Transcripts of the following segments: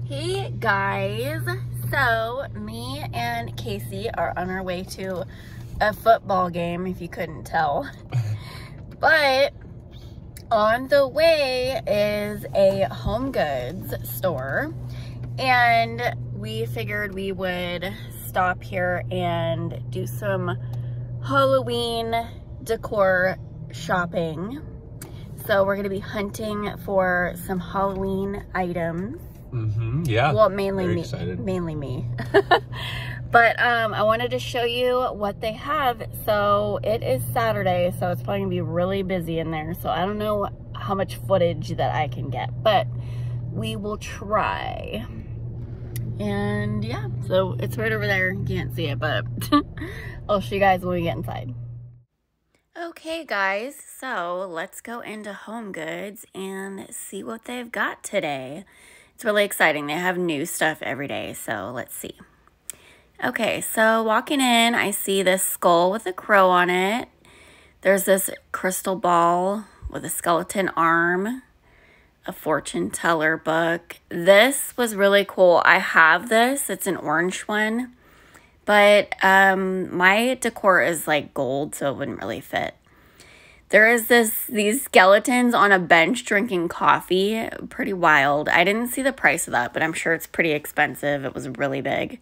Hey guys, so me and Casey are on our way to a football game, if you couldn't tell. But on the way is a HomeGoods store, and we figured we would stop here and do some Halloween decor shopping. So we're gonna be hunting for some Halloween items. Yeah. Well, mainly me. Excited. Mainly me. But I wanted to show you what they have. So it is Saturday, so it's probably gonna be really busy in there. So I don't know how much footage that I can get, but we will try. And yeah, so it's right over there. You can't see it, but I'll show you guys when we get inside. Okay guys, so let's go into HomeGoods and see what they've got today. It's really exciting. They have new stuff every day, so let's see. Okay, so walking in, I see this skull with a crow on it. There's this crystal ball with a skeleton arm, a fortune teller book. This was really cool. I have this. It's an orange one, but my decor is like gold, so it wouldn't really fit. There is these skeletons on a bench drinking coffee. Pretty wild. I didn't see the price of that, but I'm sure it's pretty expensive. It was really big.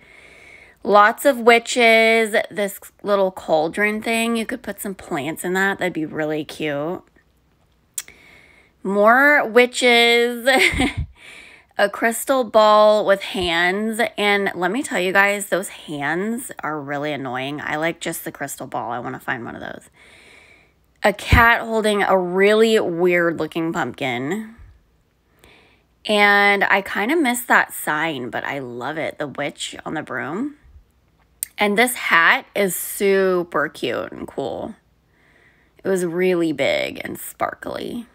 Lots of witches. This little cauldron thing. You could put some plants in that. That'd be really cute. More witches. A crystal ball with hands. And let me tell you guys, those hands are really annoying. I like just the crystal ball. I want to find one of those. A cat holding a really weird looking pumpkin. And I kind of missed that sign, but I love it. The witch on the broom. And this hat is super cute and cool. It was really big and sparkly.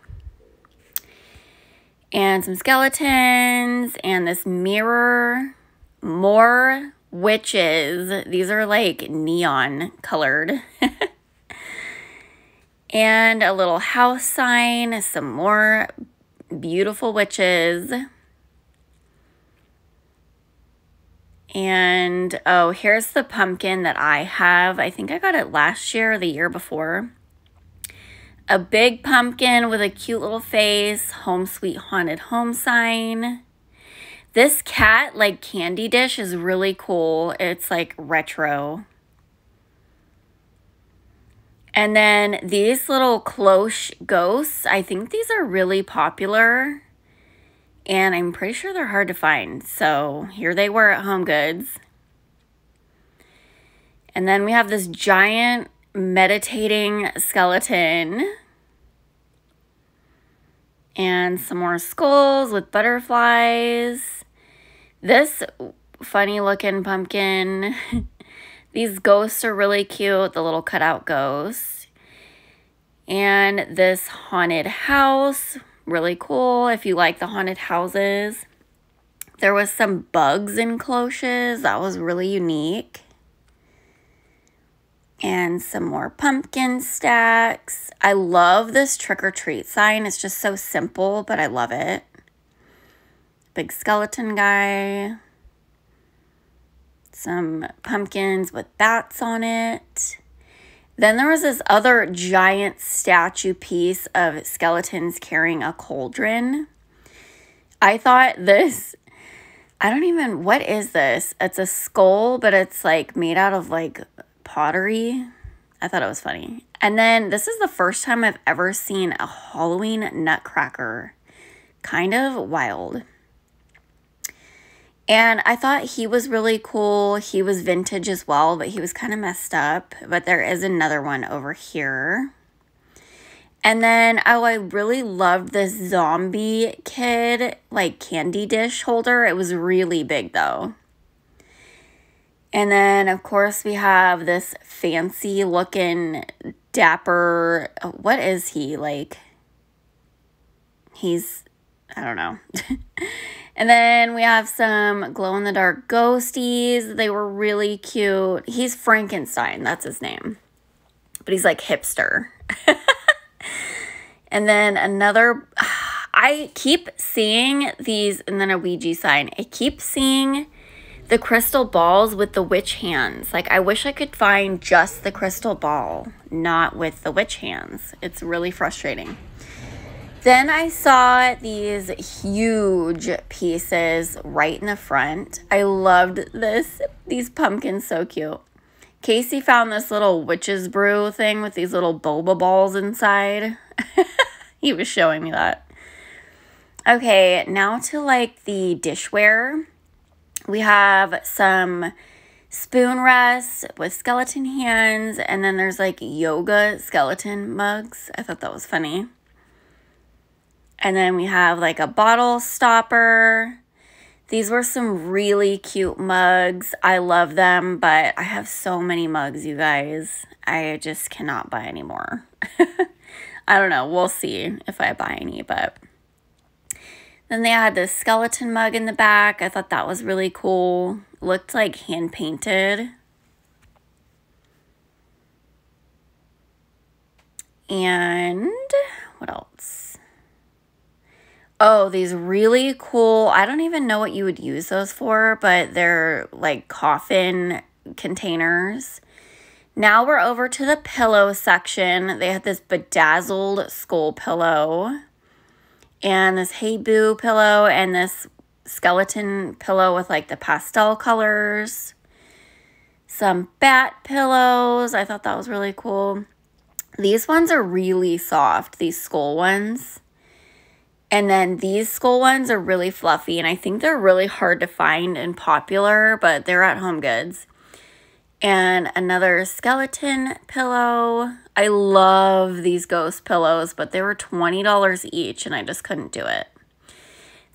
And some skeletons and this mirror. More witches. These are like neon colored. And a little house sign, some more beautiful witches. And, oh, here's the pumpkin that I have. I think I got it last year or the year before. A big pumpkin with a cute little face, home sweet haunted home sign. This cat, like, candy dish is really cool. It's, like, retro. And then these little cloche ghosts, I think these are really popular. And I'm pretty sure they're hard to find. So here they were at HomeGoods. And then we have this giant meditating skeleton. And some more skulls with butterflies. This funny looking pumpkin. These ghosts are really cute, the little cutout ghosts. And this haunted house, really cool if you like the haunted houses. There was some bugs in cloches, that was really unique. And some more pumpkin stacks. I love this trick or treat sign, it's just so simple, but I love it. Big skeleton guy. Some pumpkins with bats on it. Then there was this other giant statue piece of skeletons carrying a cauldron. I thought this, what is this? It's a skull, but it's like made out of like pottery. I thought it was funny. And then this is the first time I've ever seen a Halloween nutcracker. Kind of wild. And I thought he was really cool. He was vintage as well, but he was kind of messed up. But there is another one over here. And then, oh, I really loved this zombie kid, like candy dish holder. It was really big though. And then, of course, we have this fancy looking dapper, what is he? Like, he's, I don't know. And then we have some glow-in-the-dark ghosties. They were really cute. He's Frankenstein. That's his name. But he's like hipster. And then another, I keep seeing these, and then a Ouija sign. I keep seeing the crystal balls with the witch hands. Like, I wish I could find just the crystal ball, not with the witch hands. It's really frustrating. Then I saw these huge pieces right in the front. I loved these pumpkins, so cute. Casey found this little witch's brew thing with these little boba balls inside. He was showing me that. Okay, now to like the dishware. We have some spoon rests with skeleton hands, and then there's like yoga skeleton mugs. I thought that was funny. And then we have like a bottle stopper. These were some really cute mugs. I love them, but I have so many mugs, you guys. I just cannot buy any more. I don't know. We'll see if I buy any, but... Then they had this skeleton mug in the back. I thought that was really cool. Looked like hand-painted. And what else? Oh, these really cool, I don't even know what you would use those for, but they're like coffin containers. Now we're over to the pillow section. They had this bedazzled skull pillow and this Hey Boo pillow and this skeleton pillow with like the pastel colors. Some bat pillows. I thought that was really cool. These ones are really soft, these skull ones. And then these skull ones are really fluffy, and I think they're really hard to find and popular, but they're at HomeGoods. And another skeleton pillow. I love these ghost pillows, but they were $20 each, and I just couldn't do it.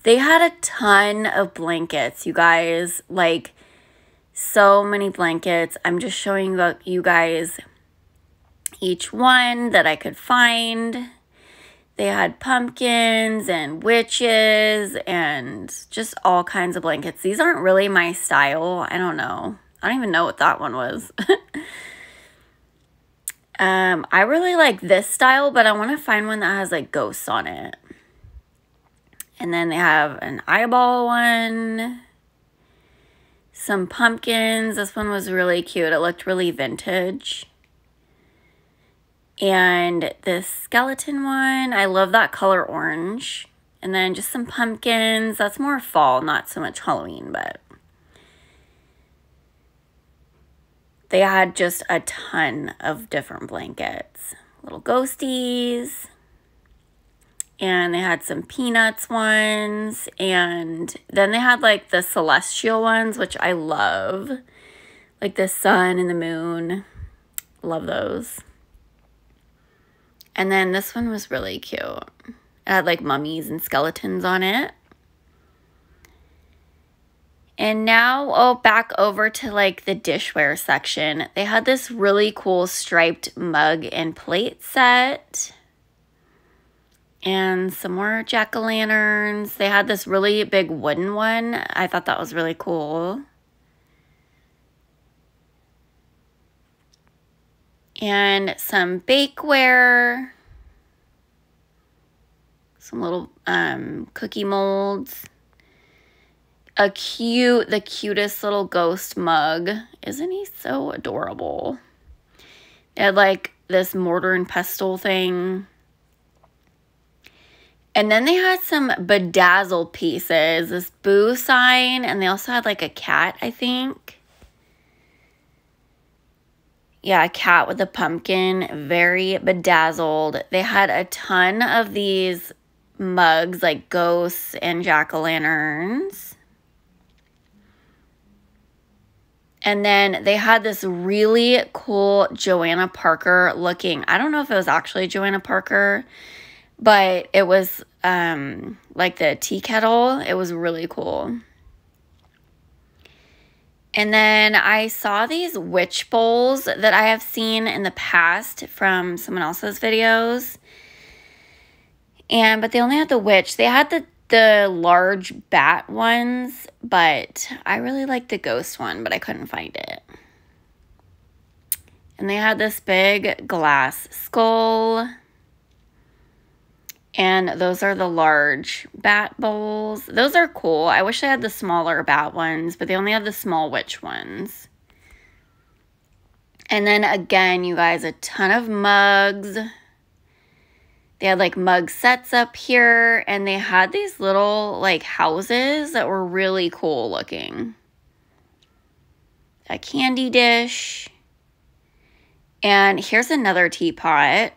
They had a ton of blankets, you guys. Like, so many blankets. I'm just showing you guys each one that I could find. They had pumpkins and witches and just all kinds of blankets. These aren't really my style. I don't know. I don't even know what that one was. I really like this style, but I want to find one that has like ghosts on it. And then they have an eyeball one. Some pumpkins. This one was really cute. It looked really vintage. And this skeleton one, I love that color orange. And then just some pumpkins. That's more fall, not so much Halloween, but they had just a ton of different blankets. Little ghosties. And they had some peanuts ones. And then they had like the celestial ones, which I love. Like the sun and the moon. Love those. And then this one was really cute. It had like mummies and skeletons on it. And now, back over to like the dishware section. They had this really cool striped mug and plate set. And some more jack-o'-lanterns. They had this really big wooden one. I thought that was really cool. And some bakeware. Some little cookie molds. The cutest little ghost mug. Isn't he so adorable? They had like this mortar and pestle thing. And then they had some bedazzled pieces. This boo sign. And they also had like a cat, I think. Yeah, a cat with a pumpkin. Very bedazzled. They had a ton of these mugs, like ghosts and jack-o'-lanterns. And then they had this really cool Joanna Parker looking. I don't know if it was actually Joanna Parker, but it was like the tea kettle. It was really cool. And then I saw these witch bowls that I have seen in the past from someone else's videos. But they only had the witch. They had the large bat ones, but I really liked the ghost one, but I couldn't find it. And they had this big glass skull. And those are the large bat bowls. Those are cool. I wish I had the smaller bat ones, but they only have the small witch ones. And then again, you guys, a ton of mugs. They had like mug sets up here, and they had these little like houses that were really cool looking. A candy dish. And here's another teapot.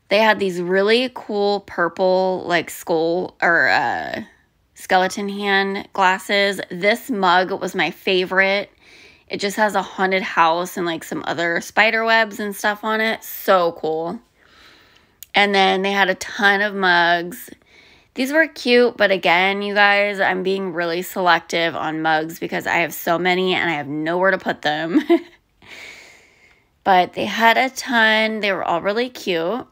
They had these really cool purple like skull or skeleton hand glasses. This mug was my favorite. It just has a haunted house and like some other spider webs and stuff on it. So cool. And then they had a ton of mugs. These were cute, but again, you guys, I'm being really selective on mugs because I have so many and I have nowhere to put them. But they had a ton. They were all really cute.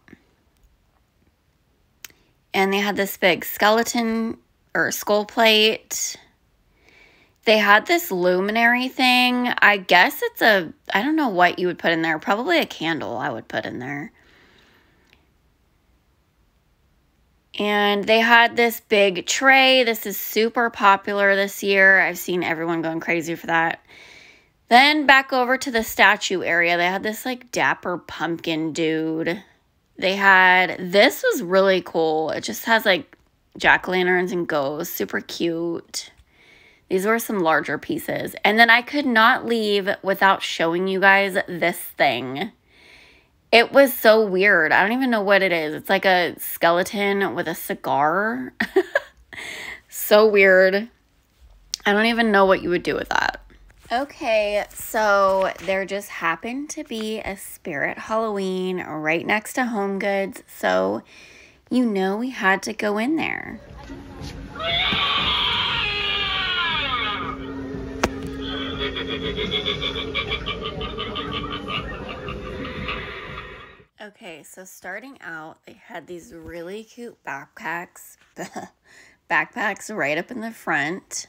And they had this big skeleton or skull plate. They had this luminary thing. I guess it's a, I don't know what you would put in there. Probably a candle I would put in there. And they had this big tray. This is super popular this year. I've seen everyone going crazy for that. Then back over to the statue area. They had this like dapper pumpkin dude. They had, this was really cool. It just has like jack-o'-lanterns and ghosts. Super cute. These were some larger pieces. And then I could not leave without showing you guys this thing. It was so weird. I don't even know what it is. It's like a skeleton with a cigar. So weird. I don't even know what you would do with that. Okay, so there just happened to be a Spirit Halloween right next to HomeGoods. So, you know we had to go in there. Okay, so starting out, they had these really cute backpacks. Backpacks right up in the front.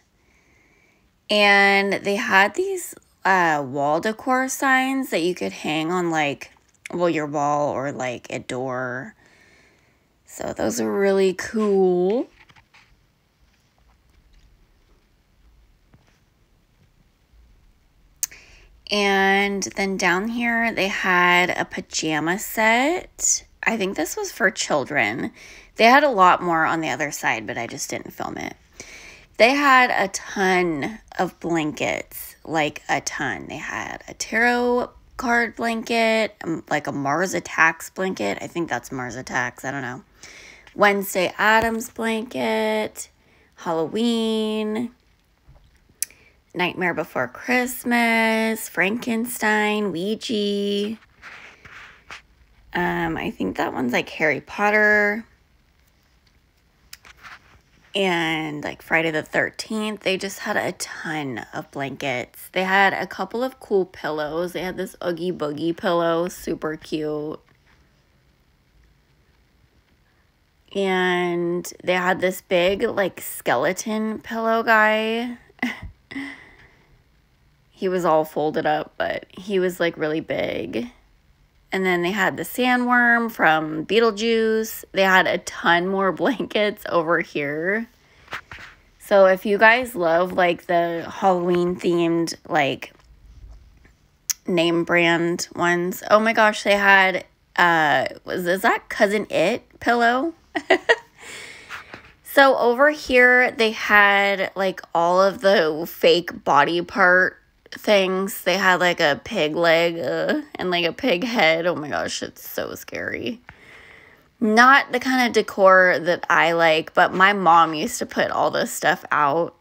And they had these wall decor signs that you could hang on like, well, your wall or like a door. So those are really cool. And then down here, they had a pajama set. I think this was for children. They had a lot more on the other side, but I just didn't film it. They had a ton of blankets, like a ton. They had a tarot card blanket, like a Mars Attacks blanket. I think that's Mars Attacks. I don't know. Wednesday Addams blanket, Halloween, Nightmare Before Christmas, Frankenstein, Ouija. I think that one's like Harry Potter. And like Friday the 13th, they just had a ton of blankets. They had a couple of cool pillows. They had this Oogie Boogie pillow, super cute. And they had this big like skeleton pillow guy. He was all folded up, but he was like really big. And then they had the sandworm from Beetlejuice. They had a ton more blankets over here. So if you guys love like the Halloween themed like name brand ones. Oh my gosh, they had is that Cousin It pillow? So over here they had like all of the fake body part things. They had like a pig leg and like a pig head. Oh my gosh, it's so scary. Not the kind of decor that I like, but my mom used to put all this stuff out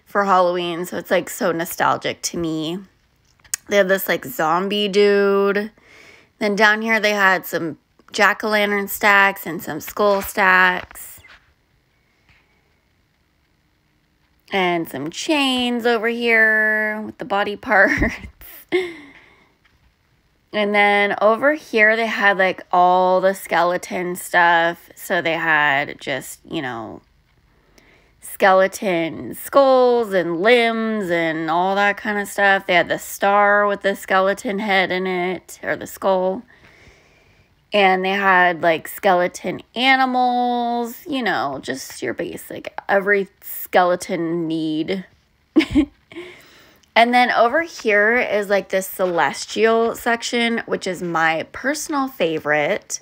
for Halloween, so it's like so nostalgic to me. They had this like zombie dude. Then down here they had some jack-o'-lantern stacks and some skull stacks. And some chains over here with the body parts. And then over here, they had like all the skeleton stuff. So they had just, you know, skeleton skulls and limbs and all that kind of stuff. They had the star with the skeleton head in it, or the skull. And they had like skeleton animals, you know, just your basic, every skeleton need. And then over here is like this celestial section, which is my personal favorite.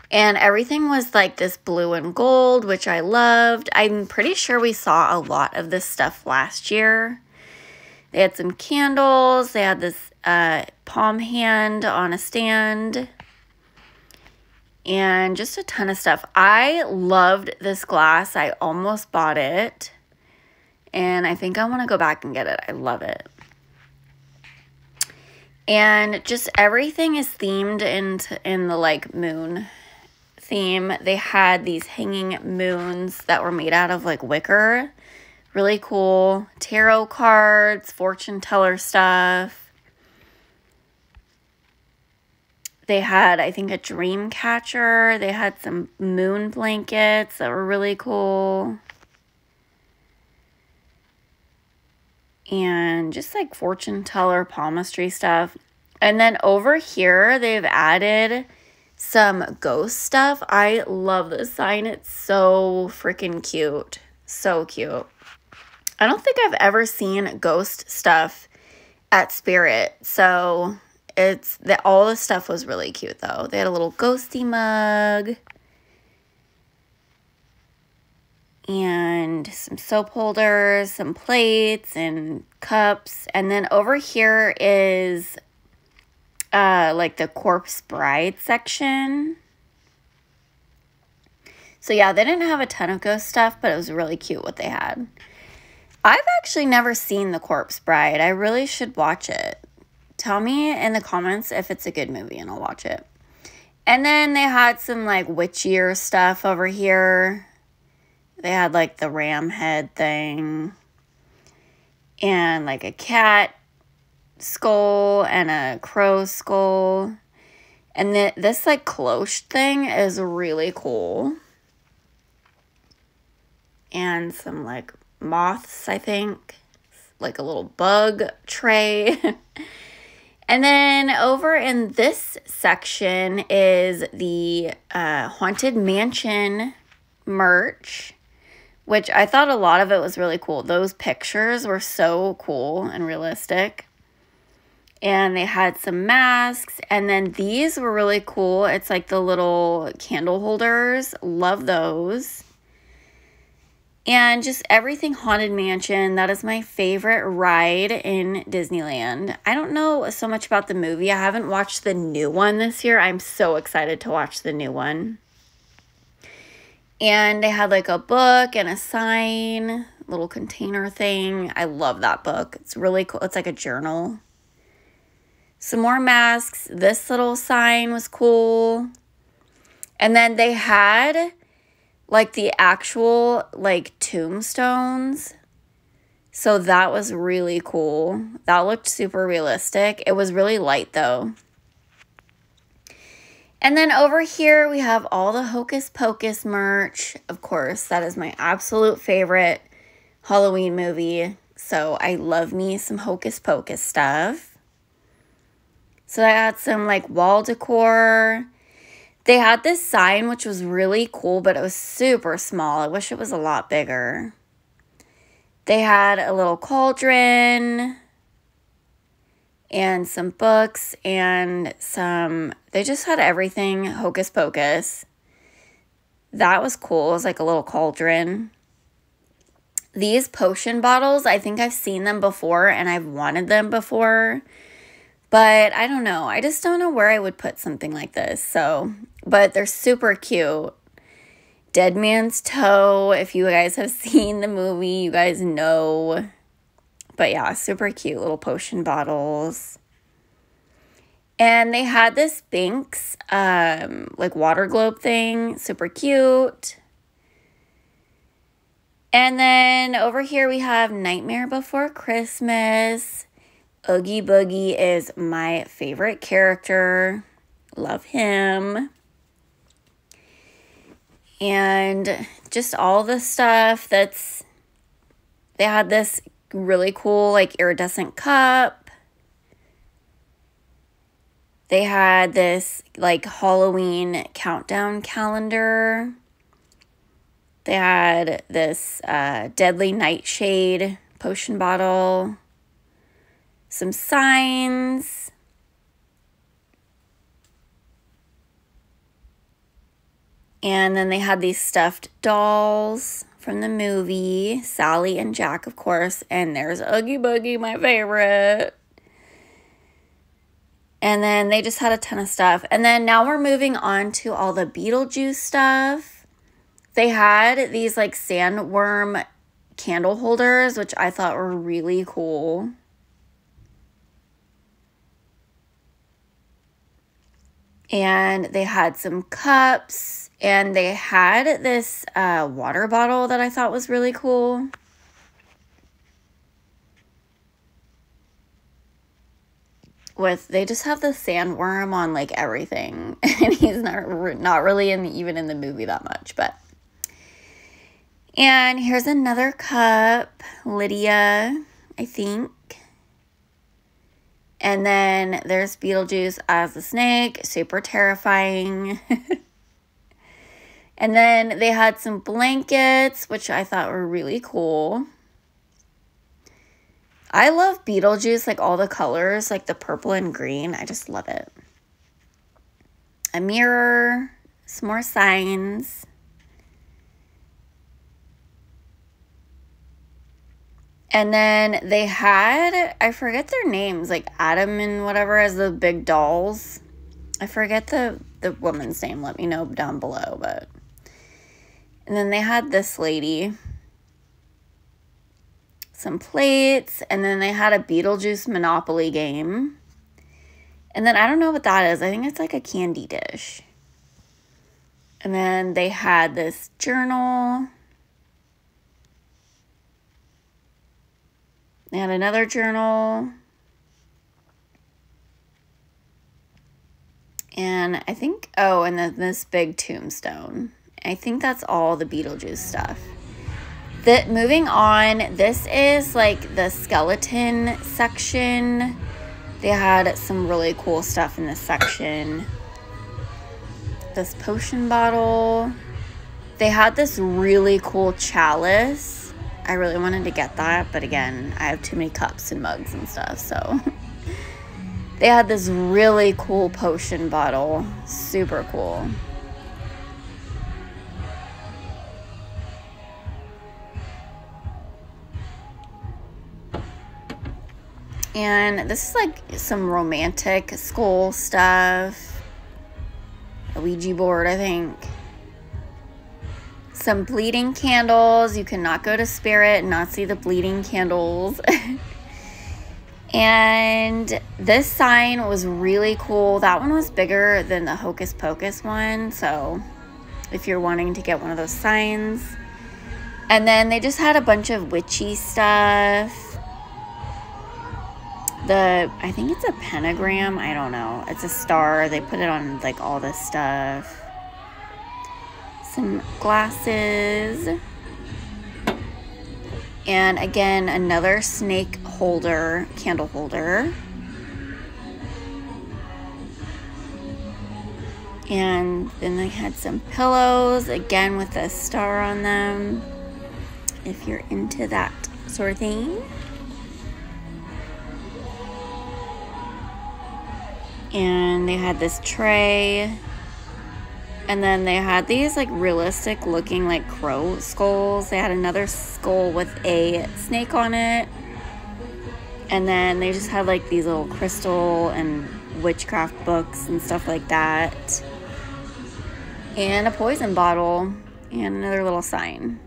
And everything was like this blue and gold, which I loved. I'm pretty sure we saw a lot of this stuff last year. They had some candles. They had this palm hand on a stand. And just a ton of stuff. I loved this glass. I almost bought it. And I think I want to go back and get it. I love it. And just everything is themed in the like moon theme. They had these hanging moons that were made out of like wicker. Really cool. Tarot cards, fortune teller stuff. They had, I think, a dream catcher. They had some moon blankets that were really cool. And just like fortune teller palmistry stuff. And then over here, they've added some ghost stuff. I love this sign. It's so freaking cute. So cute. I don't think I've ever seen ghost stuff at Spirit. So it's that all the stuff was really cute though. They had a little ghosty mug. And some soap holders, some plates and cups. And then over here is like the corpse bride section. So yeah, they didn't have a ton of ghost stuff, but it was really cute what they had. I've actually never seen The Corpse Bride. I really should watch it. Tell me in the comments if it's a good movie and I'll watch it. And then they had some like witchier stuff over here. They had like the ram head thing and like a cat skull and a crow skull. And this like cloche thing is really cool. And some like moths, I think. Like a little bug tray. And then over in this section is the Haunted Mansion merch, which I thought a lot of it was really cool. Those pictures were so cool and realistic. And they had some masks. And then these were really cool. It's like the little candle holders. Love those. And just everything Haunted Mansion. That is my favorite ride in Disneyland. I don't know so much about the movie. I haven't watched the new one this year. I'm so excited to watch the new one. And they had like a book and a sign, little container thing. I love that book. It's really cool. It's like a journal. Some more masks. This little sign was cool. And then they had like the actual like tombstones. So that was really cool. That looked super realistic. It was really light though. And then over here we have all the Hocus Pocus merch. Of course, that is my absolute favorite Halloween movie. So I love me some Hocus Pocus stuff. So I had some like wall decor. They had this sign which was really cool, but it was super small. I wish it was a lot bigger. They had a little cauldron and some books and some, they just had everything Hocus Pocus. That was cool. It was like a little cauldron. These potion bottles, I think I've seen them before and I've wanted them before. But I don't know. I just don't know where I would put something like this. So, but they're super cute. Dead Man's Toe. If you guys have seen the movie, you guys know. But yeah, super cute little potion bottles. And they had this Binks, like water globe thing. Super cute. And then over here we have Nightmare Before Christmas. Oogie Boogie is my favorite character. Love him. And just all the stuff that's... They had this really cool, like, iridescent cup. They had this like Halloween countdown calendar. They had this deadly nightshade potion bottle, some signs, and then they had these stuffed dolls from the movie, Sally and Jack, of course, and there's Oogie Boogie, my favorite. And then they just had a ton of stuff. And then now we're moving on to all the Beetlejuice stuff. They had these like sandworm candle holders, which I thought were really cool. And they had some cups, and they had this water bottle that I thought was really cool. They just have the sandworm on like everything, and he's not really even in the movie that much, but. And here's another cup, Lydia, I think. And then there's Beetlejuice as the snake, super terrifying. And then they had some blankets, which I thought were really cool. I love Beetlejuice, like all the colors, like the purple and green. I just love it. A mirror, some more signs. And then they had, I forget their names, like Adam and whatever as the big dolls. I forget the woman's name. Let me know down below. But and then they had this lady. Some plates. And then they had a Beetlejuice Monopoly game. And then I don't know what that is. I think it's like a candy dish. And then they had this journal. They had another journal. And I think, oh, and then this big tombstone. I think that's all the Beetlejuice stuff. Moving on, this is like the skeleton section. They had some really cool stuff in this section. This potion bottle. They had this really cool chalice. I really wanted to get that, but again, I have too many cups and mugs and stuff, so. They had this really cool potion bottle. Super cool. And this is like some romantic skull stuff. A Ouija board, I think. Some bleeding candles. You cannot go to Spirit and not see the bleeding candles. And this sign was really cool. That one was bigger than the Hocus Pocus one. So if you're wanting to get one of those signs. And then they just had a bunch of witchy stuff. I think it's a pentagram. I don't know. It's a star. They put it on like all this stuff. Some glasses. And again, another snake holder, candle holder. And then they had some pillows, again with a star on them, if you're into that sort of thing. And they had this tray. And then they had these like realistic looking like crow skulls. They had another skull with a snake on it. And then they just had like these little crystal and witchcraft books and stuff like that. And a poison bottle and another little sign.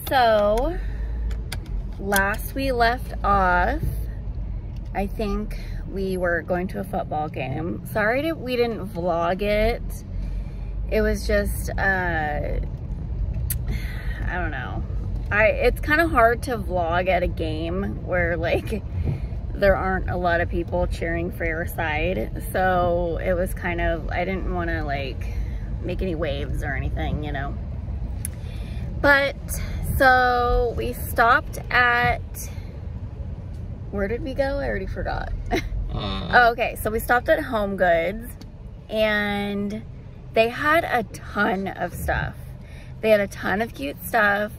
So, last we left off, I think we were going to a football game. Sorry we didn't vlog it. It was just, I don't know. It's kind of hard to vlog at a game where like there aren't a lot of people cheering for your side. So it was kind of, I didn't want to like make any waves or anything, you know. But so we stopped at, where did we go? I already forgot. Oh, okay, so we stopped at HomeGoods and they had a ton of stuff. They had a ton of cute stuff,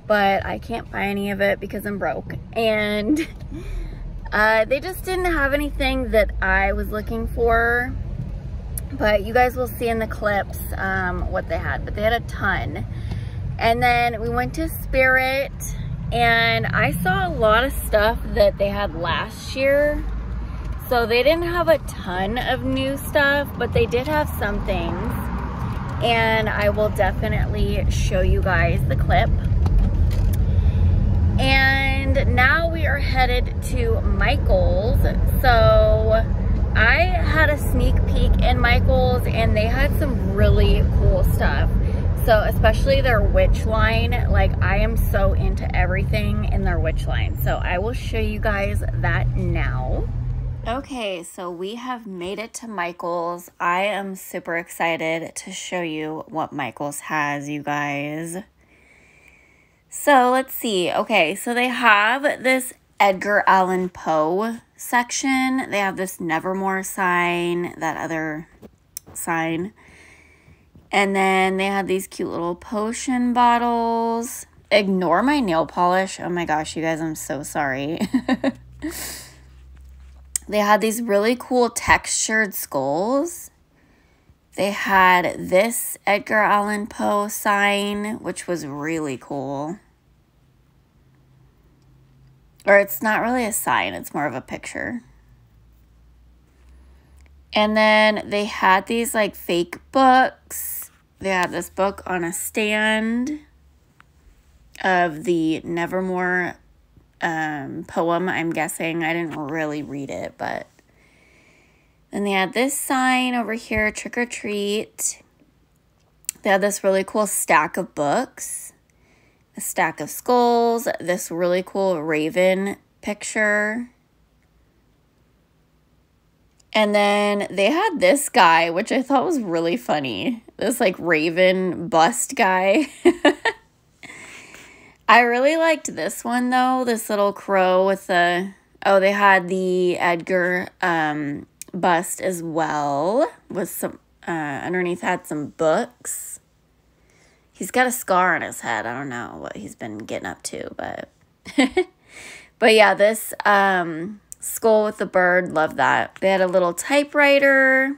but I can't buy any of it because I'm broke. And they just didn't have anything that I was looking for. But you guys will see in the clips what they had. But they had a ton. And then we went to Spirit, and I saw a lot of stuff that they had last year. So they didn't have a ton of new stuff, but they did have some things. And I will definitely show you guys the clip. And now we are headed to Micheal's. So I had a sneak peek in Micheal's, and they had some really cool stuff. So especially their witch line, like I am so into everything in their witch line. So I will show you guys that now. Okay, so we have made it to Micheal's. I am super excited to show you what Micheal's has, you guys. So let's see. Okay, so they have this Edgar Allan Poe section. They have this Nevermore sign, that other sign. And then they have these cute little potion bottles. Ignore my nail polish. Oh my gosh, you guys, I'm so sorry. They had these really cool textured skulls. They had this Edgar Allan Poe sign, which was really cool. Or it's not really a sign, it's more of a picture. And then they had these like fake books. They had this book on a stand of the Nevermore poem, I'm guessing. I didn't really read it, but then they had this sign over here, trick or treat. They had this really cool stack of books, a stack of skulls, this really cool raven picture. And then they had this guy, which I thought was really funny. This like raven bust guy. I really liked this one though, this little crow with the, oh, they had the Edgar bust as well, with some, underneath had some books. He's got a scar on his head. I don't know what he's been getting up to, but, but yeah, this skull with the bird, love that. They had a little typewriter.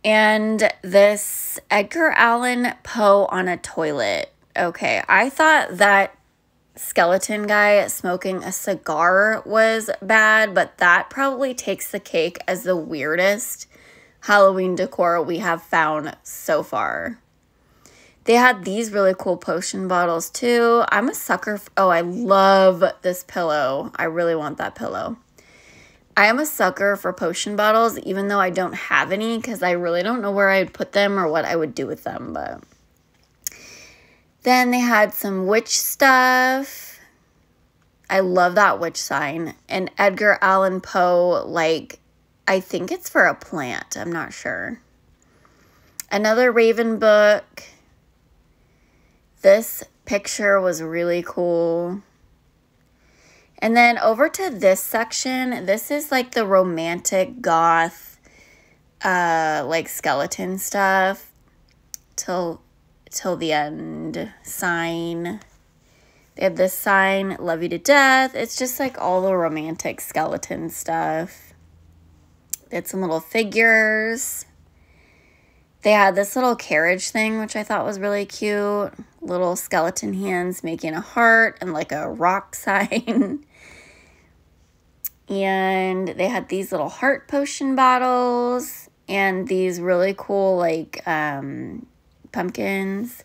And this Edgar Allan Poe on a toilet. Okay, I thought that skeleton guy smoking a cigar was bad, but that probably takes the cake as the weirdest Halloween decor we have found so far. They had these really cool potion bottles too. I'm a sucker for, oh, I love this pillow. I really want that pillow. I am a sucker for potion bottles, even though I don't have any, because I really don't know where I would put them or what I would do with them. But then they had some witch stuff. I love that witch sign. And Edgar Allan Poe, like, I think it's for a plant. I'm not sure. Another raven book. This picture was really cool. And then over to this section, this is like the romantic goth, like skeleton stuff. Till the end sign. They have this sign, love you to death. It's just like all the romantic skeleton stuff. They had some little figures. They had this little carriage thing, which I thought was really cute. Little skeleton hands making a heart and like a rock sign. And they had these little heart potion bottles and these really cool like pumpkins.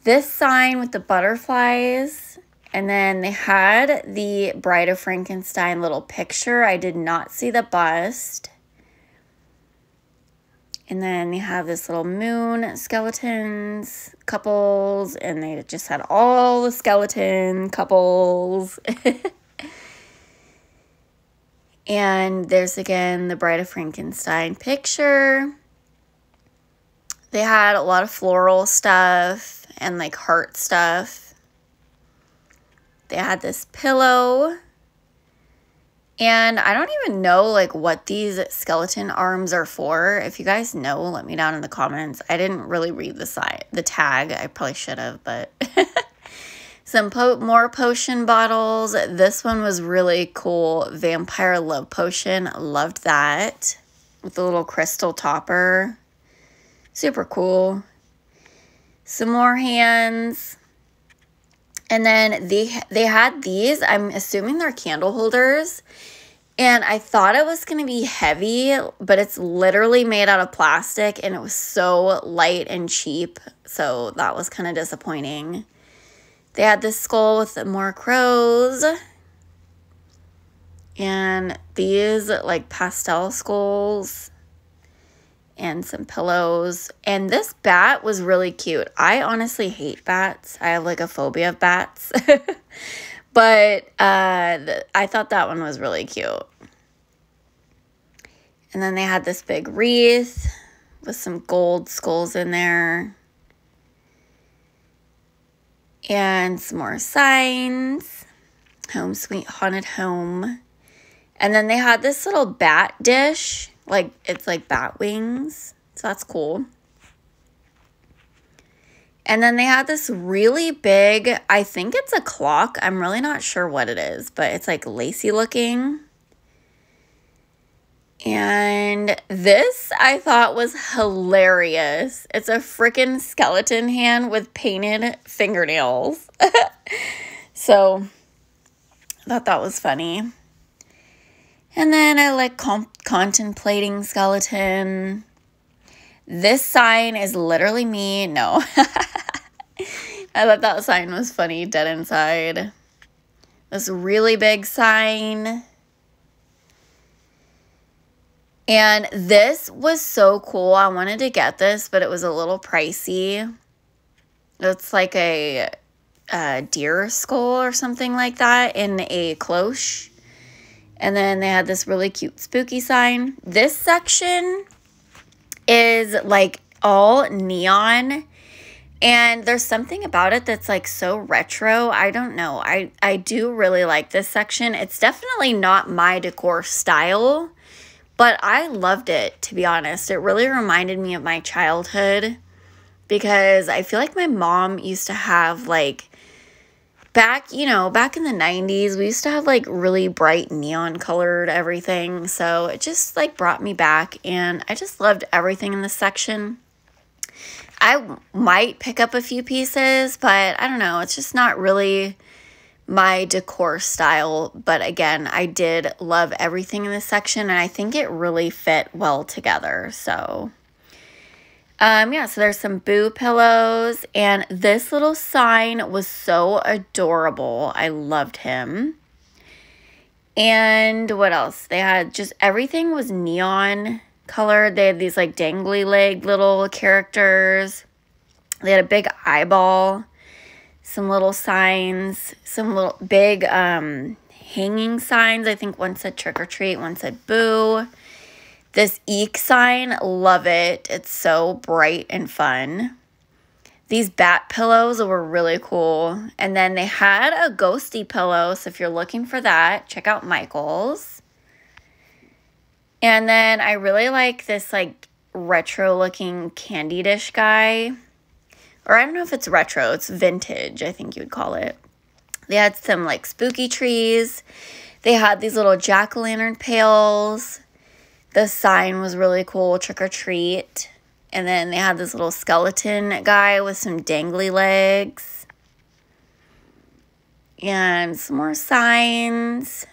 This sign with the butterflies. And then they had the Bride of Frankenstein little picture. I did not see the bust. And then they have this little moon skeletons couples, and they just had all the skeleton couples. And there's again the Bride of Frankenstein picture. They had a lot of floral stuff and like heart stuff. They had this pillow. And I don't even know like what these skeleton arms are for. If you guys know, let me down in the comments. I didn't really read the tag. I probably should have, but some more potion bottles. This one was really cool. Vampire Love Potion. Loved that. With the little crystal topper. Super cool. Some more hands. And then they had these. I'm assuming they're candle holders. And I thought it was going to be heavy, but it's literally made out of plastic. And it was so light and cheap. So that was kind of disappointing. They had this skull with more crows. And these like pastel skulls. And some pillows. And this bat was really cute. I honestly hate bats. I have like a phobia of bats. But I thought that one was really cute. And then they had this big wreath with some gold skulls in there. And some more signs. Home Sweet Haunted Home. And then they had this little bat dish. Like, it's like bat wings. So that's cool. And then they had this really big, I think it's a clock. I'm really not sure what it is, but it's like lacy looking. And this I thought was hilarious. It's a freaking skeleton hand with painted fingernails. So I thought that was funny. And then I like contemplating skeleton. This sign is literally me. No. I thought that sign was funny. Dead inside. This really big sign. And this was so cool. I wanted to get this, but it was a little pricey. It's like a deer skull or something like that in a cloche. And then they had this really cute spooky sign. This section is like all neon. And there's something about it that's like so retro. I don't know. I do really like this section. It's definitely not my decor style. But I loved it, to be honest. It really reminded me of my childhood. Because I feel like my mom used to have like... Back in the 90s, we used to have, like, really bright neon colored everything. So it just, like, brought me back. And I just loved everything in this section. I might pick up a few pieces, but I don't know. It's just not really my decor style. But, again, I did love everything in this section. And I think it really fit well together. So... yeah, so there's some boo pillows, and this little sign was so adorable. I loved him. And what else? They had just everything was neon colored. They had these like dangly leg little characters. They had a big eyeball, some little signs, some little big hanging signs. I think one said trick or treat, one said boo. This eek sign, love it. It's so bright and fun. These bat pillows were really cool. And then they had a ghosty pillow. So if you're looking for that, check out Micheal's. And then I really like this like retro looking candy dish guy. Or I don't know if it's retro. It's vintage, I think you would call it. They had some like spooky trees. They had these little jack-o'-lantern pails. The sign was really cool, trick or treat. And then they had this little skeleton guy with some dangly legs. And some more signs.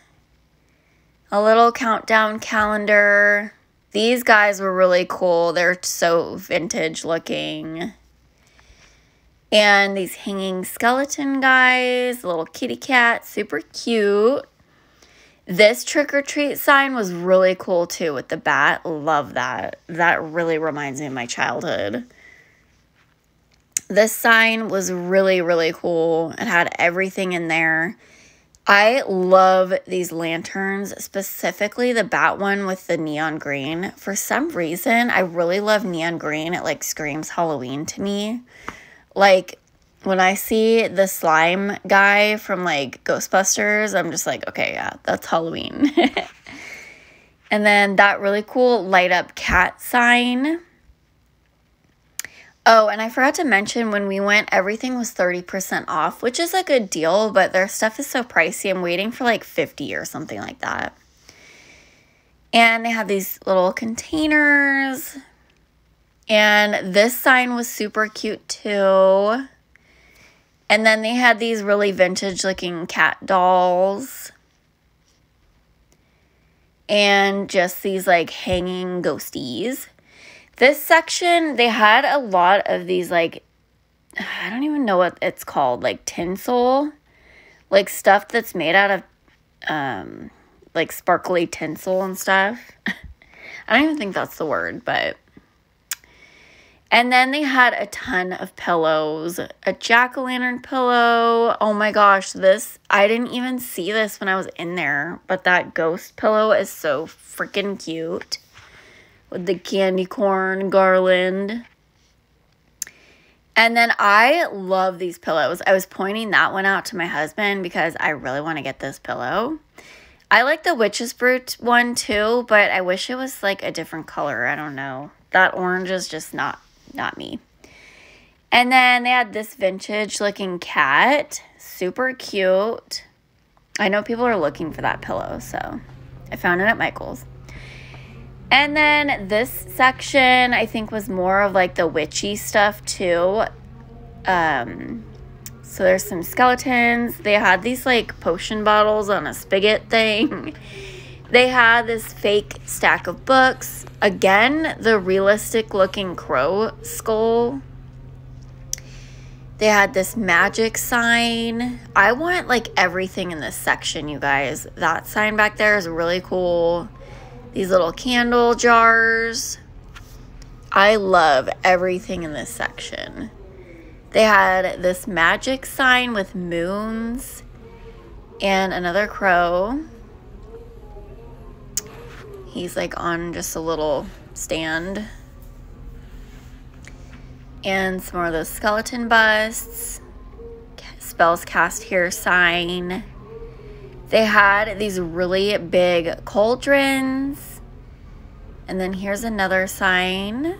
A little countdown calendar. These guys were really cool. They're so vintage looking. And these hanging skeleton guys, a little kitty cat, super cute. This trick or treat sign was really cool too with the bat. Love that. That really reminds me of my childhood. This sign was really, really cool. It had everything in there. I love these lanterns, specifically the bat one with the neon green. For some reason, I really love neon green. It like screams Halloween to me. Like when I see the slime guy from like Ghostbusters, I'm just like, okay, yeah, that's Halloween. And then that really cool light up cat sign. Oh, and I forgot to mention when we went, everything was 30% off, which is a good deal, but their stuff is so pricey. I'm waiting for like 50 or something like that. And they had these little containers. And this sign was super cute too. And then they had these really vintage looking cat dolls. And just these like hanging ghosties. This section, they had a lot of these, like, I don't even know what it's called, like tinsel, like stuff that's made out of, like sparkly tinsel and stuff. I don't even think that's the word, but. And then they had a ton of pillows, a jack-o'-lantern pillow. Oh my gosh, this, I didn't even see this when I was in there, but that ghost pillow is so freaking cute. With the candy corn garland. And then I love these pillows. I was pointing that one out to my husband because I really want to get this pillow. I like the Witch's Brew one too, but I wish it was like a different color. I don't know. That orange is just not me. And then they had this vintage looking cat. Super cute. I know people are looking for that pillow, so I found it at Michael's. And then this section, I think, was more of like the witchy stuff too. So there's some skeletons. They had these like potion bottles on a spigot thing. They had this fake stack of books. Again, the realistic looking crow skull. They had this magic sign. I want like everything in this section, you guys. That sign back there is really cool. These little candle jars. I love everything in this section. They had this magic sign with moons and another crow. He's like on just a little stand. And some more of those skeleton busts. Spells cast here sign. They had these really big cauldrons. And then here's another sign.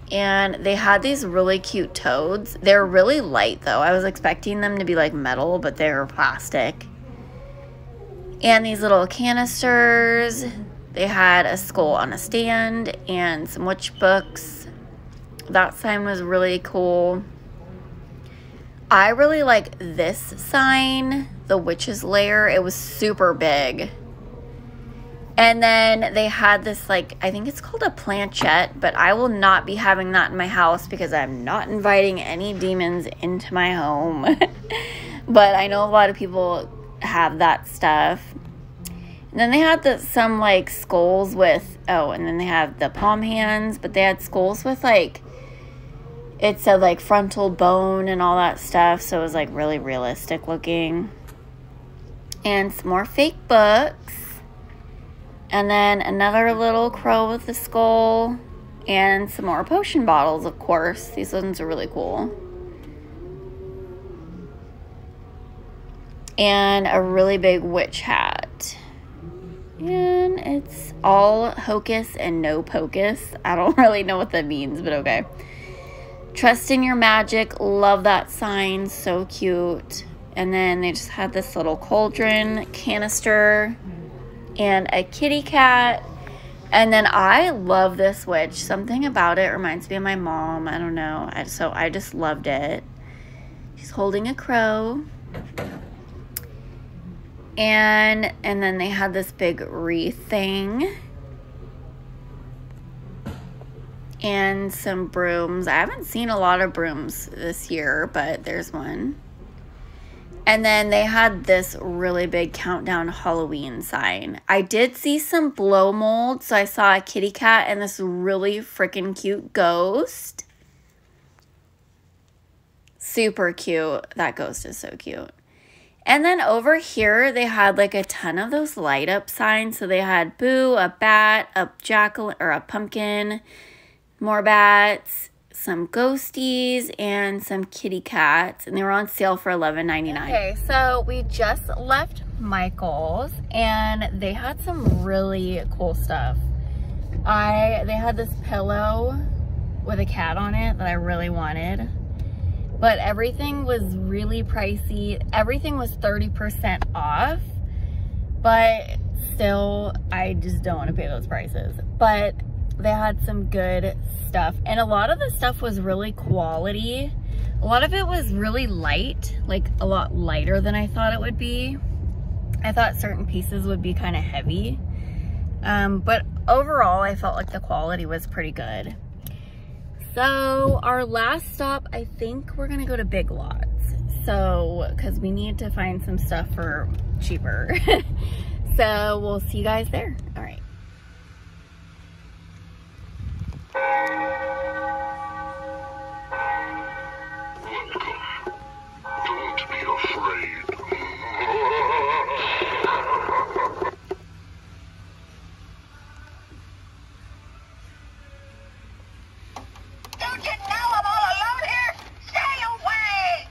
And they had these really cute toads. They're really light though. I was expecting them to be like metal, but they were plastic. And these little canisters. They had a skull on a stand and some witch books. That sign was really cool. I really like this sign, the witch's lair. It was super big. And then they had this, like, I think it's called a planchette, but I will not be having that in my house because I'm not inviting any demons into my home. But I know a lot of people have that stuff. And then they had some, like, skulls with, oh, and then they have the palm hands, but they had skulls with, like, it said like frontal bone and all that stuff. So it was like really realistic looking. And some more fake books. And then another little crow with a skull. And some more potion bottles, of course. These ones are really cool. And a really big witch hat. And it's all hocus and no pocus. I don't really know what that means, but okay. Trust in your magic. Love that sign. So cute. And then they just had this little cauldron canister and a kitty cat. And then I love this witch. Something about it reminds me of my mom. I don't know. So I just loved it. She's holding a crow. And then they had this big wreath thing. And some brooms. I haven't seen a lot of brooms this year, but there's one. And then they had this really big countdown Halloween sign. I did see some blow molds. So I saw a kitty cat and this really freaking cute ghost. Super cute. That ghost is so cute. And then over here, they had like a ton of those light up signs. So they had boo, a bat, a jack-o'- or a pumpkin, more bats, some ghosties, and some kitty cats. And they were on sale for $11.99. Okay, so we just left Micheal's and they had some really cool stuff. They had this pillow with a cat on it that I really wanted. But everything was really pricey. Everything was 30% off. But still, I just don't want to pay those prices. But they had some good stuff. And a lot of the stuff was really quality. A lot of it was really light. Like a lot lighter than I thought it would be. I thought certain pieces would be kind of heavy. But overall, I felt like the quality was pretty good. So our last stop, I think we're gonna go to Big Lots. So, cause we need to find some stuff for cheaper. So we'll see you guys there. All right. Welcome. Don't be afraid. Don't you know I'm all alone here? Stay away!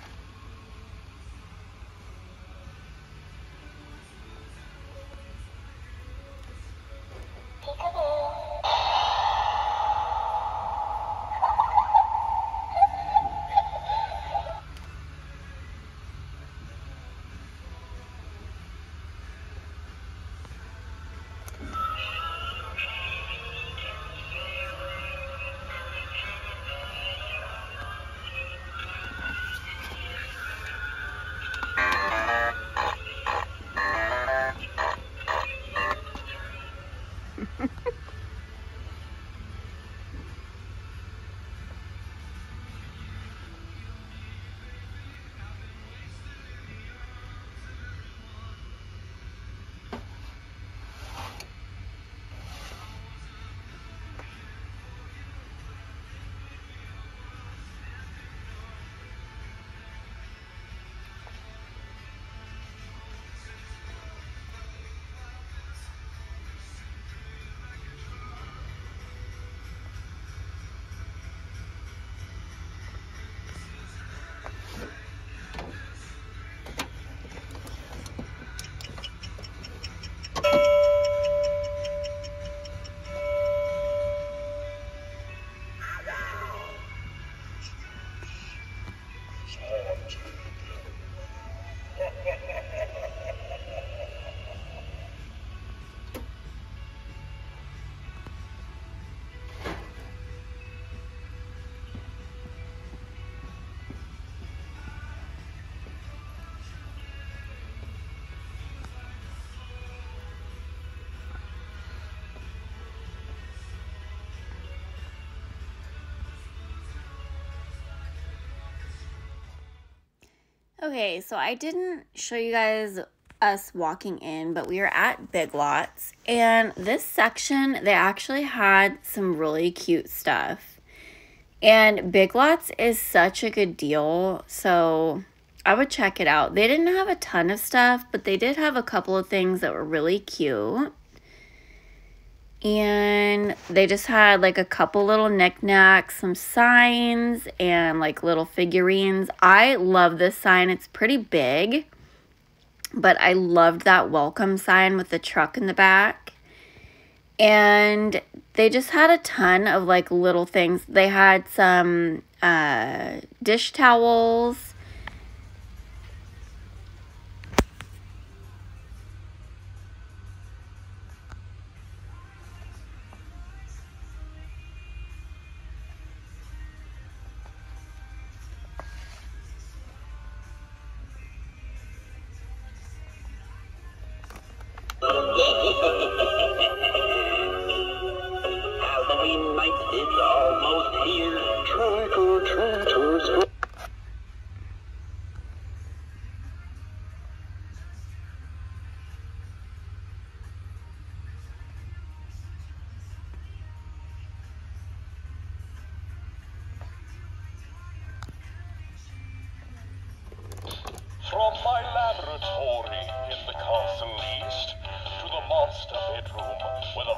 Okay, so I didn't show you guys us walking in, but we are at Big Lots. And this section, they actually had some really cute stuff. And Big Lots is such a good deal, so I would check it out. They didn't have a ton of stuff, but they did have a couple of things that were really cute. And they just had like a couple little knickknacks, some signs, and like little figurines. I love this sign. It's pretty big, but I loved that welcome sign with the truck in the back. And they just had a ton of like little things. They had some dish towels. Halloween night is almost here. Trick or treaters.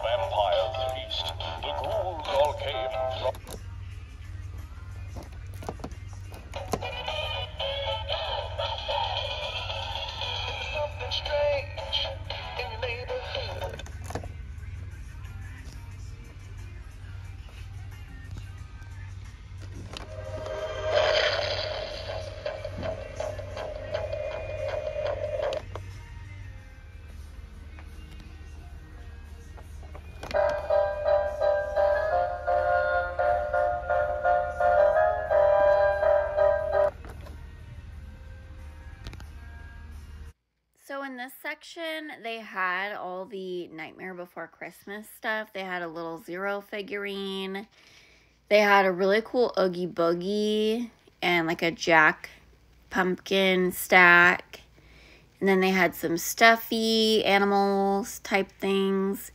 vampires released. The ghouls all came from... Something strange in your neighborhood. So in this section, they had all the Nightmare Before Christmas stuff. They had a little Zero figurine. They had a really cool Oogie Boogie and like a Jack pumpkin stack. And then they had some stuffy animals type things.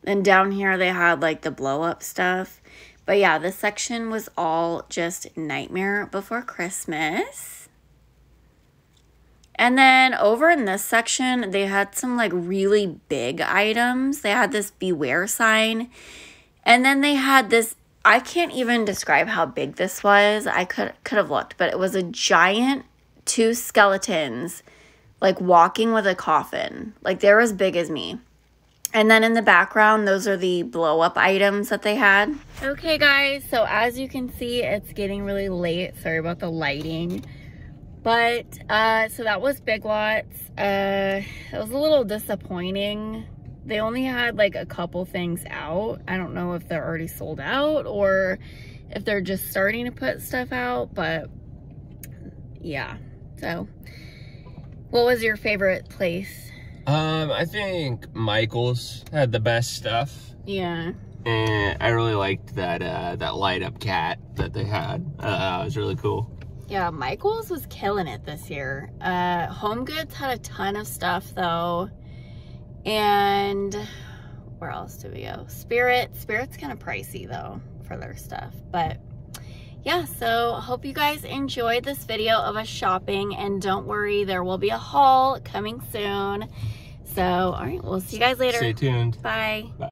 Then down here they had like the blow up stuff. But yeah, this section was all just Nightmare Before Christmas. And then over in this section, they had some like really big items. They had this Beware sign. And then they had this, I can't even describe how big this was. I could have looked, but it was a giant 2 skeletons like walking with a coffin. Like they're as big as me. And then in the background, those are the blow up items that they had. Okay guys, so as you can see, it's getting really late. Sorry about the lighting. But, so that was Big Lots. It was a little disappointing. They only had like a couple things out. I don't know if they're already sold out or if they're just starting to put stuff out, but yeah. So, what was your favorite place? I think Micheal's had the best stuff. Yeah. And I really liked that light up cat that they had. It was really cool. Yeah, Micheal's was killing it this year. HomeGoods had a ton of stuff though. And where else did we go? Spirit's kind of pricey though for their stuff. But yeah, so hope you guys enjoyed this video of us shopping. And don't worry, there will be a haul coming soon. So, all right, we'll see you guys later. Stay tuned. Bye. Bye.